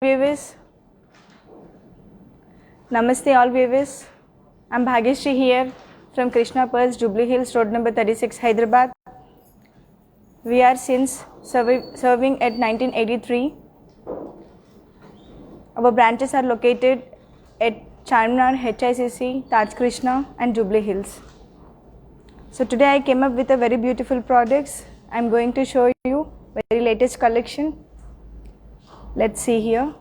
Viewers, Namaste all viewers. I'm Bhagyashree here from Krishna Pearls, Jubilee Hills, road number 36, Hyderabad. We are since serving at 1983. Our branches are located at Charminar, HICC, Taj Krishna and Jubilee Hills. So today I came up with a very beautiful products. I'm going to show you very latest collection. Let's see here.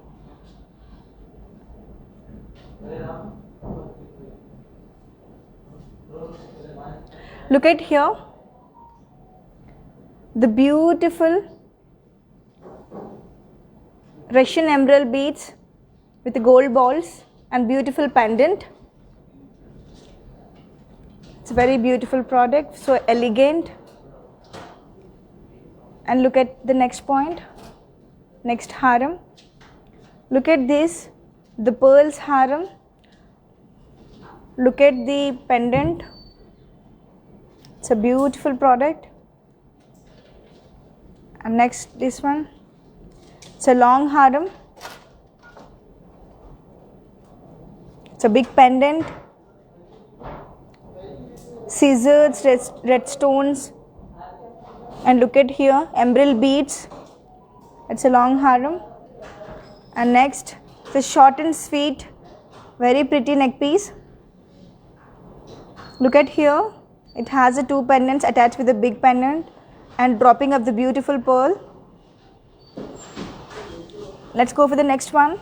Look at here. The beautiful Russian emerald beads with the gold balls and beautiful pendant. It's a very beautiful product, so elegant. And look at the next point. Next haram. Look at this, the pearls haram. Look at the pendant. It's a beautiful product. And next this one. It's a long haram. It's a big pendant. Scissors, red stones. And look at here, emerald beads. It's a long haram. And next, it's a short and sweet, very pretty neck piece. Look at here, it has a two pendants attached with a big pendant and dropping of the beautiful pearl. Let's go for the next one.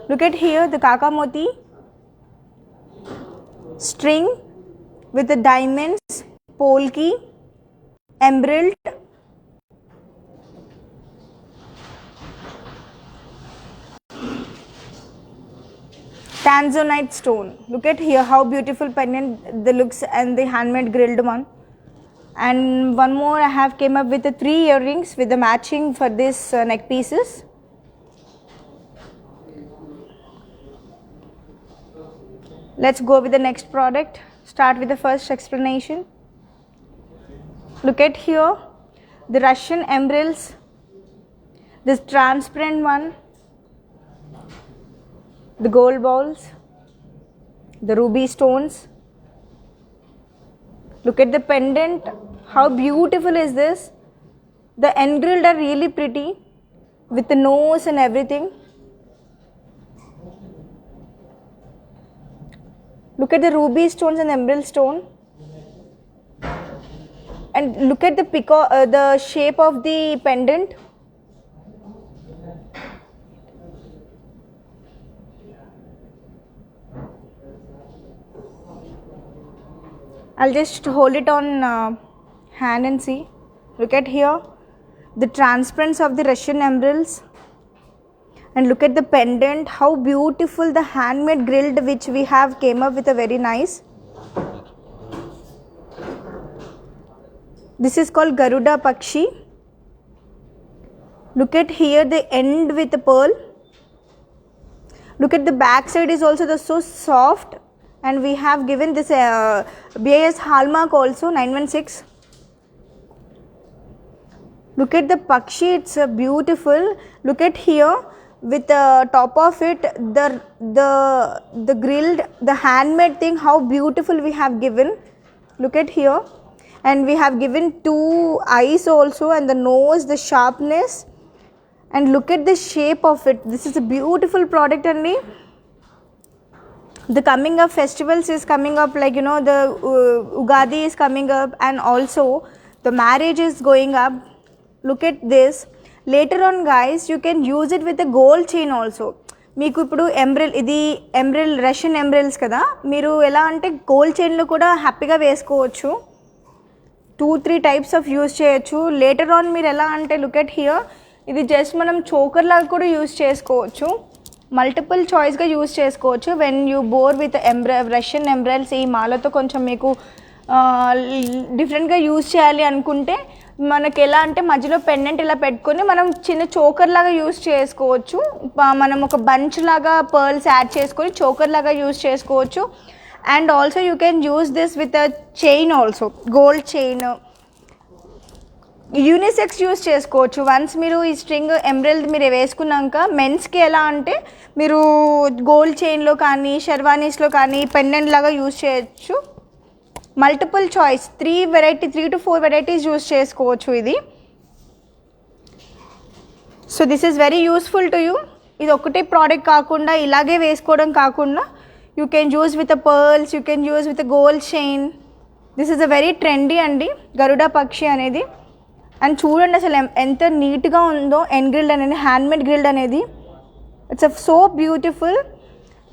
Look at here, the Kaka Moti string with the diamonds, polki, emerald, tanzanite stone. Look at here how beautiful pendant the looks and the handmade grilled one. And one more I have came up with the 3 earrings with the matching for this neck pieces. Let's go with the next product. Start with the first explanation. Look at here the Russian emeralds, this transparent one, the gold balls, the ruby stones. Look at the pendant, how beautiful is this. The engrilled are really pretty with the nose and everything. Look at the ruby stones and emerald stone. And look at the shape of the pendant. I'll just hold it on hand and see. Look at here, the transparency of the Russian emeralds. And look at the pendant, how beautiful the handmade grilled which we have came up with a very nice. This is called Garuda Pakshi. Look at here the end with the pearl. Look at the back side is also so soft. And we have given this BIS hallmark also 916. Look at the Pakshi, it's beautiful. Look at here with the top of it, the grilled, the handmade thing, how beautiful we have given. Look at here. And we have given 2 eyes also and the nose, the sharpness. And look at the shape of it. This is a beautiful product only. The coming up festivals is coming up, like the Ugadi is coming up and also the marriage is going up. Look at this. Later on guys, you can use it with a gold chain also. మీకు ఇప్పుడు emerald Russian emeralds కదా, మీరు ఎలా అంటే gold చైన్లో కూడా హ్యాపీగా వేసుకోవచ్చు. 2-3 types of use చేయొచ్చు. లేటర్ ఆన్ మీరు ఎలా అంటే లుక్ ఎట్ హియర్, ఇది జస్ట్ మనం చోకర్ లాగా కూడా యూజ్ చేసుకోవచ్చు. మల్టిపుల్ చాయిస్గా యూజ్ చేసుకోవచ్చు. When you bore with Russian emeralds ఈ మాలతో కొంచెం మీకు డిఫరెంట్గా యూజ్ చేయాలి అనుకుంటే మనకి ఎలా అంటే మధ్యలో పెండెంట్ ఇలా పెట్టుకొని మనం చిన్న చోకర్ లాగా యూజ్ చేసుకోవచ్చు. మనం ఒక బంచ్ లాగా పర్ల్స్ యాడ్ చేసుకొని చోకర్ లాగా యూజ్ చేసుకోవచ్చు. And also you can use this with a chain also, gold chain. Unisex use చేసుకోవచ్చు. వన్స్ మీరు ఈ స్ట్రింగ్ ఎంబ్రాయిడ్ మీరు వేసుకున్నాక మెన్స్కి ఎలా అంటే మీరు గోల్డ్ చైన్లో కానీ షెర్వానీస్లో కానీ పెండెంట్ లాగా యూస్ చేయొచ్చు. Multiple choice 3 to 4 varieties use చేసుకోవచ్చు ఇది. So this is very useful to you. ఇది ఒకటే ప్రోడక్ట్ కాకుండా ఇలాగే వేసుకోవడం కాకుండా you can use with pearls, you can use with gold chain. This is a very trendy అండి గరుడ పక్షి అనేది. అండ్ చూడండి అసలు ఎంత నీట్గా ఉందో గ్రిల్డ్ అనేది, హ్యాండ్మేడ్ గ్రిల్డ్ అనేది. It's so beautiful.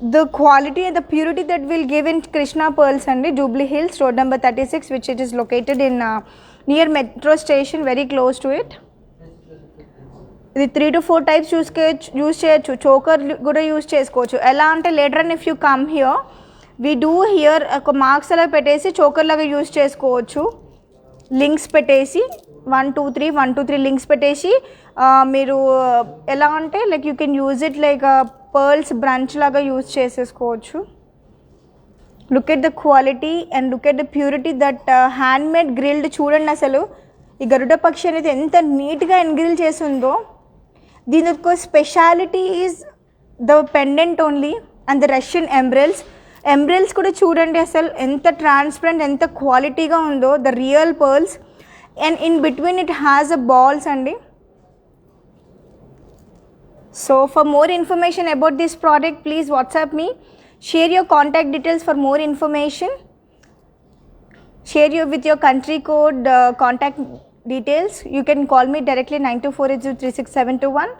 The quality and the purity that will give in Krishna pearls అండి, Jubilee Hills, road number 36, which it is located in near metro station, very close to it. ఇది 3 to 4 types use చేయొచ్చు. Choker కూడా use చేసుకోవచ్చు. ఎలా అంటే later and if you come here we do here ఒక marks అలా పెట్టేసి చోకర్ లాగా యూస్ చేసుకోవచ్చు. లింక్స్ పెట్టేసి 1 2 3 1 2 3 లింక్స్ పెట్టేసి మీరు ఎలా అంటే like you can use it like pearls branch లాగా యూజ్ చేసేసుకోవచ్చు. Look at the quality and look at the purity that handmade grilled. చూడండి అసలు ఈ గరుడ పక్షి అనేది ఎంత నీట్గా ఎన్గ్రిల్ చేసి ఉందో. దీని యొక్క speciality is the pendant only and the russian emeralds కూడా చూడండి అసలు ఎంత ట్రాన్స్పరెంట్, ఎంత క్వాలిటీగా ఉందో. The real pearls and in between it has a balls andi. So for more information about this product, please WhatsApp me, share your contact details for more information, share you with your country code, contact details. You can call me directly 9248036721.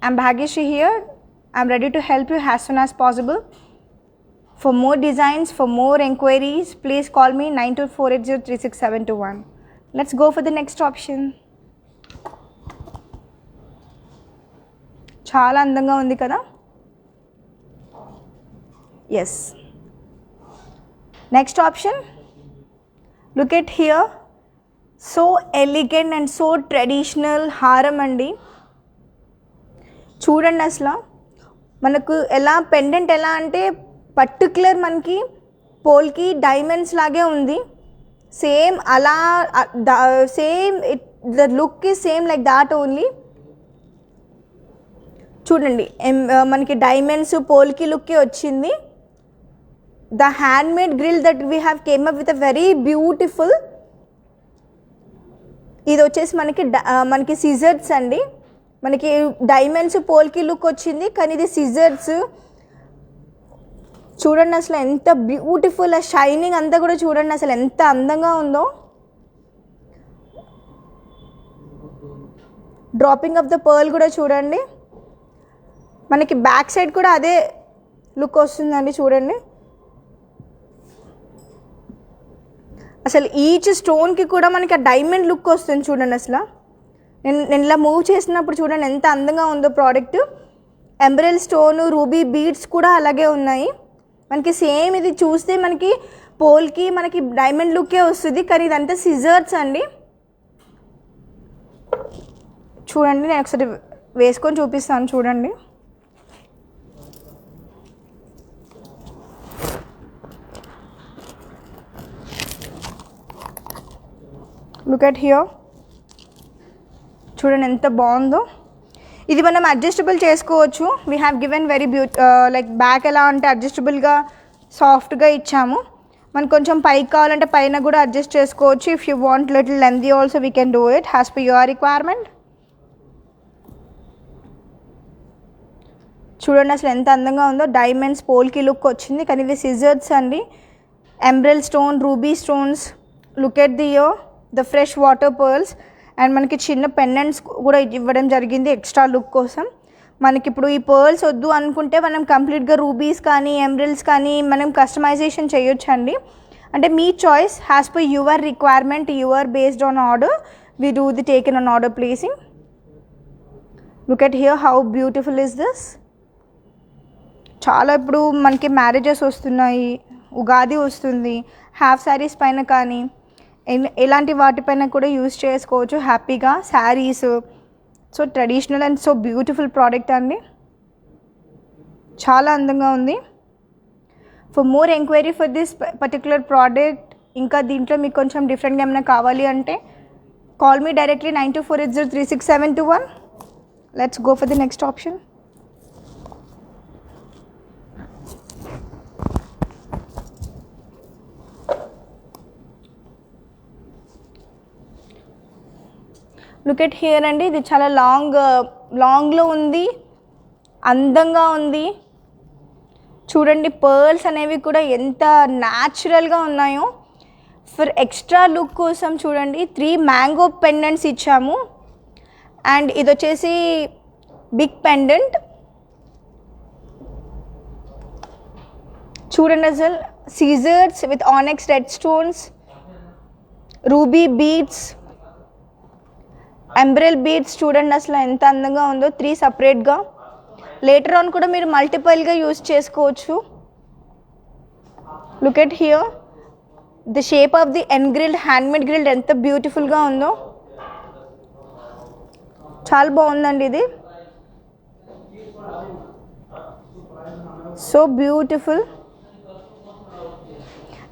I'm Bhagyashree here. I'm ready to help you as soon as possible. For more designs, for more enquiries, please call me 9248036721. Let's go for the next option. చాలా అందంగా ఉంది కదా. Yes, next option. Look at here, so elegant and so traditional హారం అండి. చూడండి అసలు మనకు ఎలా పెండెంట్ ఎలా అంటే పర్టిక్యులర్ మనకి పోల్కి డైమండ్స్ లాగే ఉంది. సేమ్ అలా same the look is same like that only. చూడండి మనకి డైమండ్స్ పోల్కి లుక్కే వచ్చింది. The handmade grill that we have came up with a very beautiful. ఇది వచ్చేసి మనకి సిజర్స్ అండి. మనకి డైమండ్స్ పోల్కి లుక్ వచ్చింది కానీ ఇది సిజర్స్. చూడండి అసలు ఎంత బ్యూటిఫుల్, ఆ షైనింగ్ అంతా కూడా చూడండి అసలు ఎంత అందంగా ఉందో. డ్రాపింగ్ ఆఫ్ ద పర్ల్ కూడా చూడండి. మనకి బ్యాక్ సైడ్ కూడా అదే లుక్ వస్తుందండి. చూడండి అసలు ఈచ్ స్టోన్కి కూడా మనకి ఆ డైమండ్ లుక్ వస్తుంది. చూడండి అసలు నేను ఇలా మూవ్ చేసినప్పుడు చూడండి ఎంత అందంగా ఉందో ప్రోడక్ట్. ఎంబ్రెల్ స్టోను, రూబీ బీడ్స్ కూడా అలాగే ఉన్నాయి. మనకి సేమ్ ఇది చూస్తే మనకి పోల్కి మనకి డైమండ్ లుక్కే వస్తుంది కానీ ఇదంతా సిజర్స్ అండి. చూడండి నేను ఒకసారి వేసుకొని చూపిస్తాను. చూడండి లుక్ ఎట్ హియర్. చూడండి ఎంత బాగుందో. ఇది మనం అడ్జస్టబుల్ చేసుకోవచ్చు. We have given very like back ఎలా అంటే అడ్జస్టబుల్గా సాఫ్ట్గా ఇచ్చాము. మనకు కొంచెం పైకి కావాలంటే పైన కూడా అడ్జస్ట్ చేసుకోవచ్చు. If you want little lengthy also we can do it as per your requirement. చూడండి అసలు ఎంత అందంగా ఉందో. డైమండ్స్ పోల్కి లుక్ వచ్చింది కానీ ఇది సిజర్స్ అండి. ఎంబ్రెల్ stone, ruby stones. Look at the fresh water pearls. And మనకి చిన్న పెండెంట్స్ కూడా ఇవ్వడం జరిగింది ఎక్స్ట్రా లుక్ కోసం. మనకి ఇప్పుడు ఈ పర్ల్స్ వద్దు అనుకుంటే మనం కంప్లీట్గా రూబీస్ కానీ ఎంబ్రిల్స్ కానీ మనం కస్టమైజేషన్ చేయొచ్చండి. అంటే మీ choice as per your requirement, your based on order we do the taken on order placing. Look at here how beautiful is this. చాలా ఇప్పుడు మనకి మ్యారేజెస్ వస్తున్నాయి, ఉగాది వస్తుంది, హాఫ్ శారీస్ పైన కానీ ఎలాంటి వాటిపైన కూడా యూజ్ చేసుకోవచ్చు హ్యాపీగా saris. So traditional and so beautiful product అండి, చాలా అందంగా ఉంది. For more enquiry for this particular product, ఇంకా దీంట్లో మీకు కొంచెం డిఫరెంట్గా ఏమైనా కావాలి అంటే call me directly 9248036721. Let's go for the next option. Look at here అండి, ఇది చాలా లాంగ్లో ఉంది, అందంగా ఉంది. చూడండి పర్ల్స్ అనేవి కూడా ఎంత న్యాచురల్గా ఉన్నాయో. ఫర్ ఎక్స్ట్రా లుక్ కోసం చూడండి 3 మ్యాంగో పెండెంట్స్ ఇచ్చాము. అండ్ ఇది వచ్చేసి బిగ్ పెండెంట్. చూడండి అసలు scissors with onyx red stones, ruby beads, ఎంబ్రెల్ బీడ్స్. చూడండి అసలు ఎంత అందంగా ఉందో, 3 సపరేట్గా. లేటర్ ఆన్ కూడా మీరు మల్టిపుల్గా యూజ్ చేసుకోవచ్చు. Look at here the shape of the ఎన్గ్రిల్డ్, హ్యాండ్మేడ్ గ్రిల్డ్ ఎంత బ్యూటిఫుల్గా ఉందో. చాలా బాగుందండి ఇది, సో బ్యూటిఫుల్.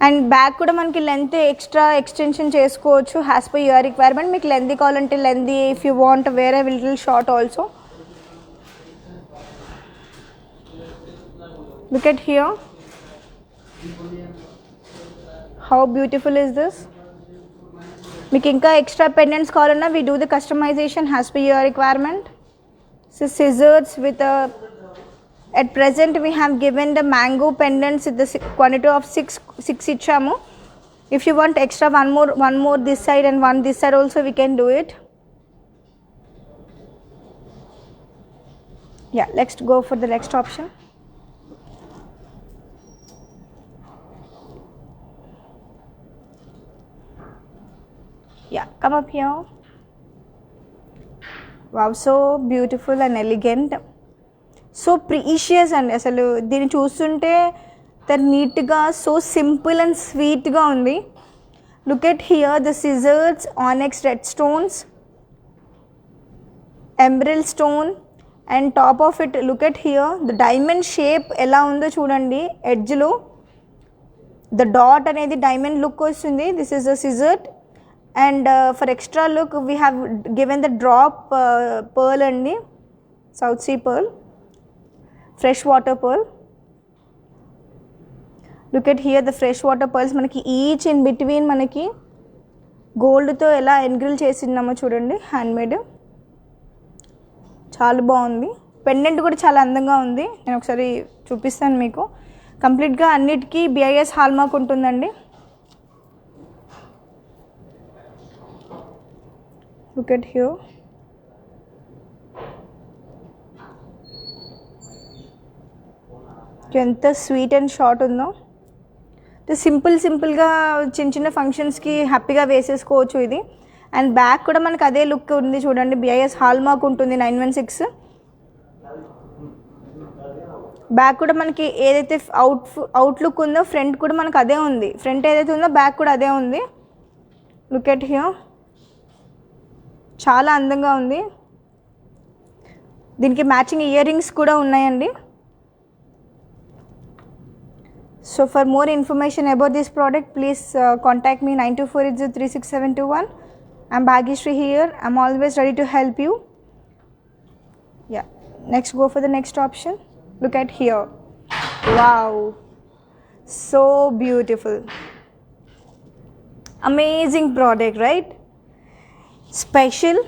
అండ్ బ్యాక్ కూడా మనకి లెంత్ ఎక్స్ట్రా ఎక్స్టెన్షన్ చేసుకోవచ్చు యాజ్ పర్ యువర్ రిక్వైర్మెంట్. మీకు లెంతీ కావాలంటే lengthy, if you want wear a little short also. Look at here how beautiful is this. మీకు ఇంకా ఎక్స్ట్రా పెండెంట్స్ కావాలన్నా we do the customisation as per your requirement. So సిజర్స్ with at present we have given the mango pendants with the quantity of 6 ichamu. If you want extra one more this side and one this side also, we can do it. Yeah, let's go for the next option. Yeah, come up here. Wow, so beautiful and elegant, so precious అండి. అసలు దీన్ని చూస్తుంటే నీట్గా, so simple and స్వీట్గా ఉంది. Look at here the scissors, onyx red stones, ఎంబ్రిల్ stone, and top of it look at here the diamond shape ఎలా ఉందో చూడండి. ఎడ్జ్లో ద డాట్ అనేది డైమండ్ లుక్ వస్తుంది. This is the scissor. And for extra look we have given the drop pearl అండి, south sea pearl, fresh water pearl. Look at here the fresh water pearls. మనకి each in between మనకి గోల్డ్తో ఎలా ఎన్గ్రిల్ చేసినామో చూడండి, handmade. చాలా బాగుంది. Pendant కూడా చాలా అందంగా ఉంది. నేను ఒకసారి చూపిస్తాను మీకు. కంప్లీట్గా అన్నిటికీ BIS హాల్మార్క్ ఉంటుందండి. లుక్ ఎట్ హియర్ ఎంత స్వీట్ అండ్ షార్ట్ ఉందో. సింపుల్గా చిన్న చిన్న ఫంక్షన్స్కి హ్యాపీగా వేసేసుకోవచ్చు ఇది. అండ్ బ్యాక్ కూడా మనకు అదే లుక్ ఉంది చూడండి, BIS హాల్మార్క్ ఉంటుంది 916. బ్యాక్ కూడా మనకి ఏదైతే అవుట్లుక్ ఉందో ఫ్రంట్ కూడా మనకు అదే ఉంది. ఫ్రంట్ ఏదైతే ఉందో బ్యాక్ కూడా అదే ఉంది. లుక్ ఎట్ హియర్ చాలా అందంగా ఉంది. దీనికి మ్యాచింగ్ ఇయర్ రింగ్స్ కూడా ఉన్నాయండి. So for more information about this product, please contact me 9248036721. I'm Bhagyashree here. I'm always ready to help you. Yeah, next go for the next option. Look at here. Wow, so beautiful, amazing product, right? Special.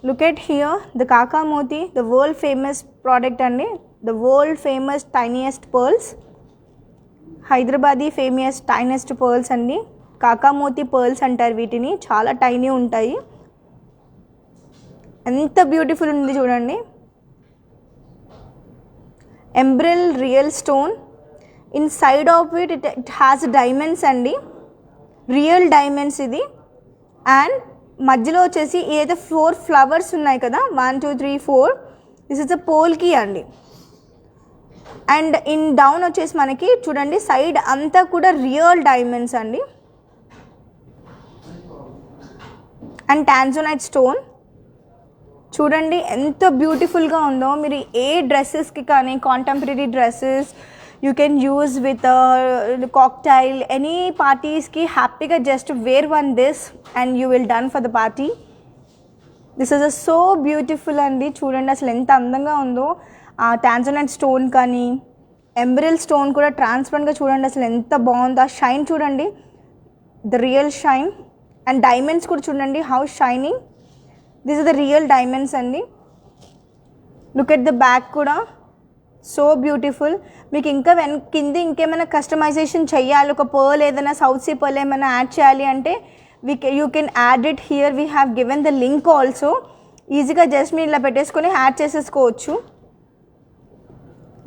Look at here the Kaka Moti, the world famous product and the world famous tiniest pearls. Hyderabadi famous tiniest pearls అండి. కాకామోతి pearls అంటారు వీటిని. చాలా tiny ఉంటాయి. ఎంత beautiful ఉంది చూడండి. ఎంబ్రిల్ real stone, inside of it has diamonds అండి, రియల్ డైమండ్స్ ఇది. అండ్ మధ్యలో వచ్చేసి ఏదైతే 4 ఫ్లవర్స్ ఉన్నాయి కదా, 1 2 3 4, దిస్ ఇస్ అ పోల్కి అండి. అండ్ ఇన్ డౌన్ వచ్చేసి మనకి చూడండి సైడ్ అంతా కూడా రియల్ డైమండ్స్ అండి. అండ్ టాంజోనైట్ స్టోన్ చూడండి ఎంత బ్యూటిఫుల్గా ఉందో. మీరు ఏ డ్రెస్సెస్కి కానీ, contemporary dresses you can use with cocktail, any పార్టీస్కి హ్యాపీగా just wear one this and you will done for the party. This is so beautiful అండి. చూడండి అసలు ఎంత అందంగా ఉందో. ఆ టాంజనైట్ స్టోన్ కానీ ఎంబ్రిల్ స్టోన్ కూడా ట్రాన్స్పరెంట్గా చూడండి అసలు ఎంత బాగుందో. ఆ షైన్ చూడండి, the real shine. And diamonds కూడా చూడండి how shining. This is the real diamonds అండి. లుక్ ఎట్ ద బ్యాక్ కూడా సో బ్యూటిఫుల్. మీకు ఇంకా కింద ఇంకేమైనా కస్టమైజేషన్ చేయాలి, ఒక పర్ల్ ఏదైనా సౌత్ సీ పర్ల్ ఏమైనా యాడ్ చేయాలి అంటే you can add it here. We have given the link also. ఈజీగా జస్ట్ మీరు ఇలా పెట్టేసుకొని యాడ్ చేసేసుకోవచ్చు.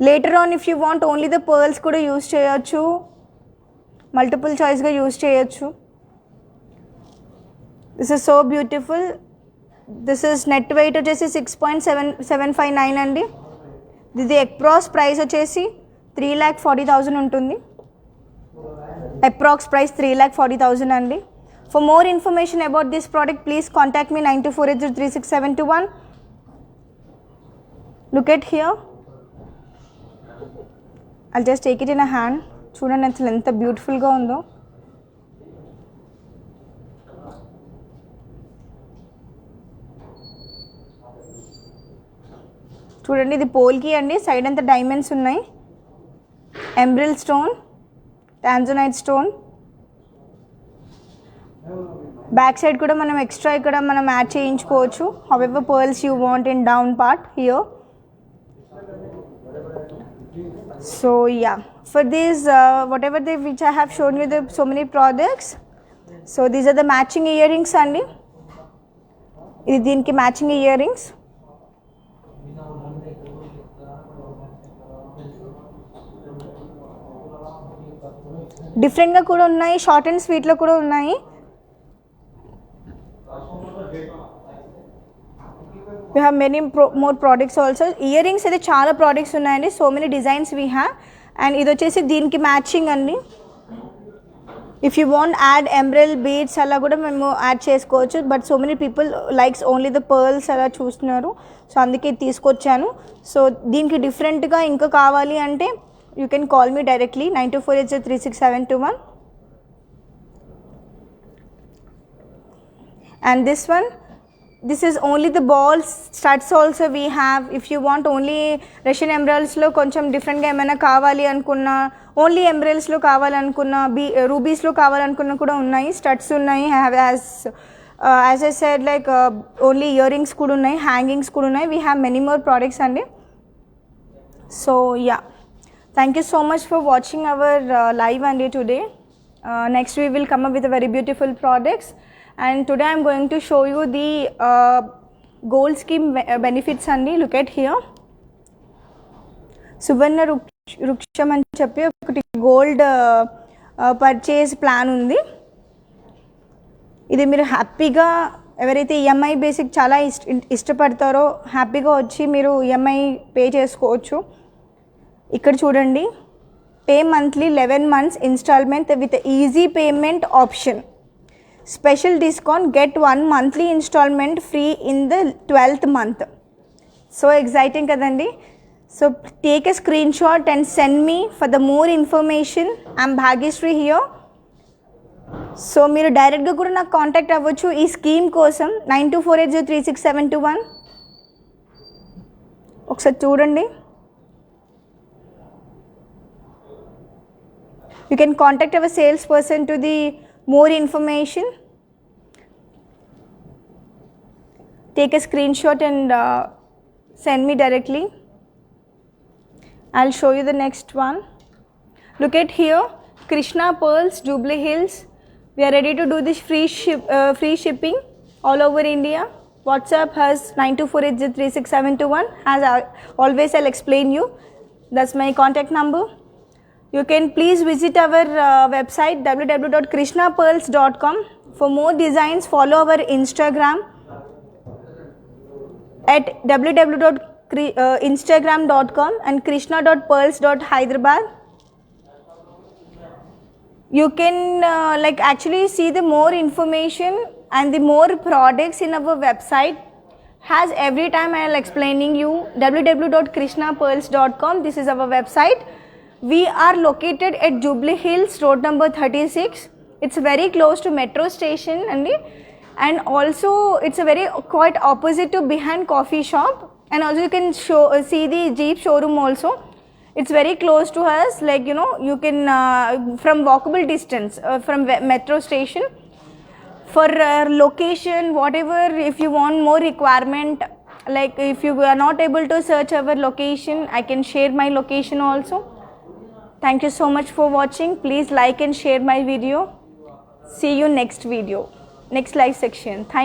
Later on if you want only the pearls కూడా యూజ్ చేయొచ్చు, మల్టిపుల్ చాయిస్గా యూజ్ చేయొచ్చు. This is so beautiful. This is net weight వచ్చేసి 6.759 అండి. ఇది అప్రాక్స్ ప్రైస్ వచ్చేసి 3,40,000 ఉంటుంది. అప్రాక్స్ ప్రైస్ 3,40,000 అండి. For more information about this product please contact me 9248036721. Look at here. I'll just take it in a hand. చూడండి అసలు ఎంత బ్యూటిఫుల్గా ఉందో. చూడండి ఇది పోల్కి అండి. సైడ్ అంతా డైమండ్స్ ఉన్నాయి. ఎంబ్రిల్ stone, tanzanite stone. Back side కూడా మనం ఎక్స్ట్రా ఇక్కడ మనం యాడ్ చేయించుకోవచ్చు. However pearls you want in down part here. So yeah, for these whatever which I have shown you, the so many products. So these are the matching earrings andi. ఇది దీనికి matching earrings. డిఫరెంట్గా కూడా ఉన్నాయి, short and స్వీట్లో కూడా ఉన్నాయి. We have many more products also. Earrings అయితే చాలా products ఉన్నాయండి. So many designs we have. And ఇది వచ్చేసి దీనికి మ్యాచింగ్ అండి. ఇఫ్ యూ వాంట్ యాడ్ ఎంబ్రెల్ బీడ్స్ అలా కూడా మేము యాడ్ చేసుకోవచ్చు. But so many people likes only the pearls అలా చూస్తున్నారు. సో అందుకే తీసుకొచ్చాను. సో దీనికి డిఫరెంట్గా ఇంకా కావాలి అంటే you can call me directly 9248036721. And this is only the balls, studs also we have. If you want only Russian emeralds lo koncham different ga emaina kavali anukunna, only emeralds lo kavali anukunna, rubies lo kavali anukunna kuda unnayi, studs unnayi. As I said, like only earrings kuda unnayi, hangings kuda unnayi. We have many more products andi. So yeah, thank you so much for watching our live andi today. Next we will come up with a very beautiful products. And today I am going to show you the gold scheme benefits andi. Look at here. సువర్ణ వృక్షం అని చెప్పి ఒకటి gold purchase plan ఉంది. ఇది మీరు హ్యాపీగా ఎవరైతే EMI basic చాలా ఇష్టపడతారో హ్యాపీగా వచ్చి మీరు ఈఎంఐ పే చేసుకోవచ్చు. ఇక్కడ చూడండి, pay monthly 11 months instalment with easy payment option. Special discount, get 1 monthly installment free in the 12th month. So exciting kadandi. So take a screenshot and send me for the more information. I'm Bhagyashree here. So మీరు డైరెక్ట్గా కూడా నాకు contact అవ్వచ్చు ఈ scheme కోసం 9248036721. ఒకసారి చూడండి. You can contact our salesperson to the more information. Take a screenshot and send me directly. I'll show you the next one. Look at here, Krishna Pearls, Jubilee Hills. We are ready to do this free shipping all over India. WhatsApp has 9248036721. As always, I'll explain you. That's my contact number. You can please visit our website www.krishnapearls.com. For more designs, follow our Instagram at www.instagram.com and krishna.pearls.hyderabad. You can actually see the more information and the more products in our website. Has every time I'll explaining you www.krishnapearls.com. This is our website. We are located at Jubilee Hills, road number 36. It's very close to metro station and and also it's a very quite opposite to behind coffee shop, and also you can see the Jeep showroom also. It's very close to us, like you can from walkable distance from metro station. For location, whatever, if you want more requirement, like if you are not able to search our location, I can share my location also. Thank you so much for watching. Please like and share my video. See you next video, next live section. Thank